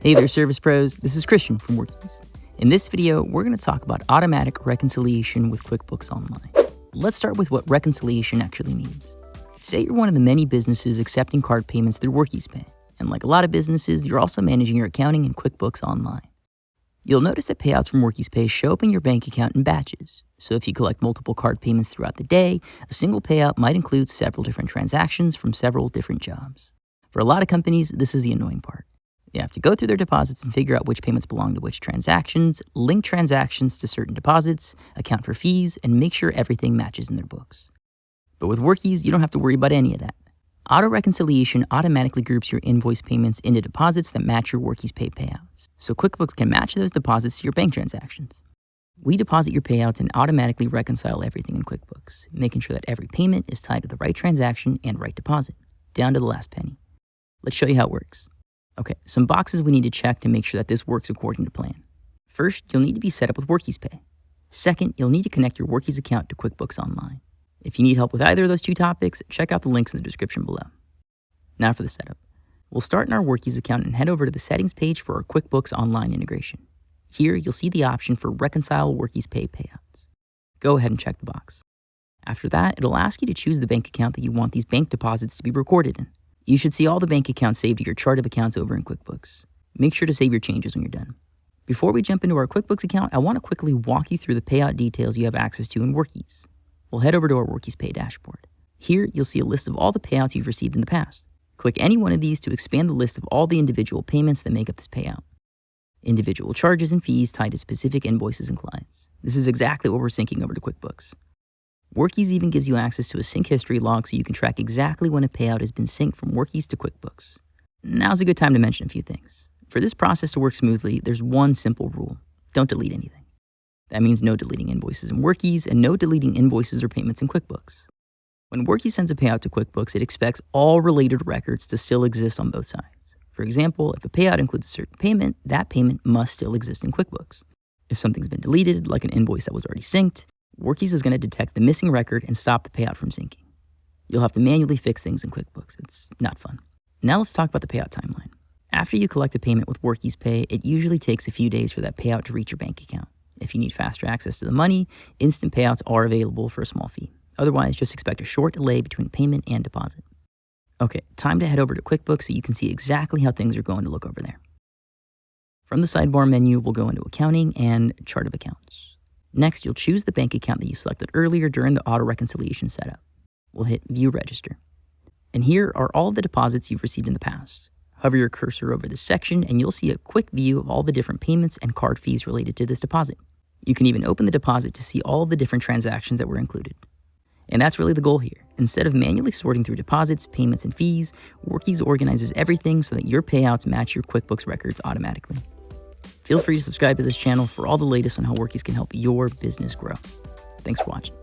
Hey there, Service Pros. This is Christian from Workiz. In this video, we're going to talk about automatic reconciliation with QuickBooks Online. Let's start with what reconciliation actually means. Say you're one of the many businesses accepting card payments through Workiz Pay, and like a lot of businesses, you're also managing your accounting in QuickBooks Online. You'll notice that payouts from Workiz Pay show up in your bank account in batches. So if you collect multiple card payments throughout the day, a single payout might include several different transactions from several different jobs. For a lot of companies, this is the annoying part. You have to go through their deposits and figure out which payments belong to which transactions, link transactions to certain deposits, account for fees, and make sure everything matches in their books. But with Workiz, you don't have to worry about any of that. Auto reconciliation automatically groups your invoice payments into deposits that match your Workiz Pay payouts, so QuickBooks can match those deposits to your bank transactions. We deposit your payouts and automatically reconcile everything in QuickBooks, making sure that every payment is tied to the right transaction and right deposit, down to the last penny. Let's show you how it works. Okay, some boxes we need to check to make sure that this works according to plan. First, you'll need to be set up with Workiz Pay. Second, you'll need to connect your Workiz account to QuickBooks Online. If you need help with either of those two topics, check out the links in the description below. Now for the setup. We'll start in our Workiz account and head over to the settings page for our QuickBooks Online integration. Here, you'll see the option for Reconcile Workiz Pay payouts. Go ahead and check the box. After that, it'll ask you to choose the bank account that you want these bank deposits to be recorded in. You should see all the bank accounts saved to your chart of accounts over in QuickBooks. Make sure to save your changes when you're done. Before we jump into our QuickBooks account, I want to quickly walk you through the payout details you have access to in Workiz. We'll head over to our Workiz Pay dashboard. Here, you'll see a list of all the payouts you've received in the past. Click any one of these to expand the list of all the individual payments that make up this payout. Individual charges and fees tied to specific invoices and clients. This is exactly what we're syncing over to QuickBooks. Workiz even gives you access to a sync history log so you can track exactly when a payout has been synced from Workiz to QuickBooks. Now's a good time to mention a few things. For this process to work smoothly, there's one simple rule. Don't delete anything. That means no deleting invoices in Workiz and no deleting invoices or payments in QuickBooks. When Workiz sends a payout to QuickBooks, it expects all related records to still exist on both sides. For example, if a payout includes a certain payment, that payment must still exist in QuickBooks. If something's been deleted, like an invoice that was already synced, Workiz is going to detect the missing record and stop the payout from syncing. You'll have to manually fix things in QuickBooks. It's not fun. Now let's talk about the payout timeline. After you collect a payment with Workiz Pay, it usually takes a few days for that payout to reach your bank account. If you need faster access to the money, instant payouts are available for a small fee. Otherwise, just expect a short delay between payment and deposit. Okay, time to head over to QuickBooks so you can see exactly how things are going to look over there. From the sidebar menu, we'll go into Accounting and Chart of Accounts. Next, you'll choose the bank account that you selected earlier during the auto reconciliation setup. We'll hit View Register. And here are all the deposits you've received in the past. Hover your cursor over this section and you'll see a quick view of all the different payments and card fees related to this deposit. You can even open the deposit to see all of the different transactions that were included. And that's really the goal here. Instead of manually sorting through deposits, payments, and fees, Workiz organizes everything so that your payouts match your QuickBooks records automatically. Feel free to subscribe to this channel for all the latest on how Workiz can help your business grow. Thanks for watching.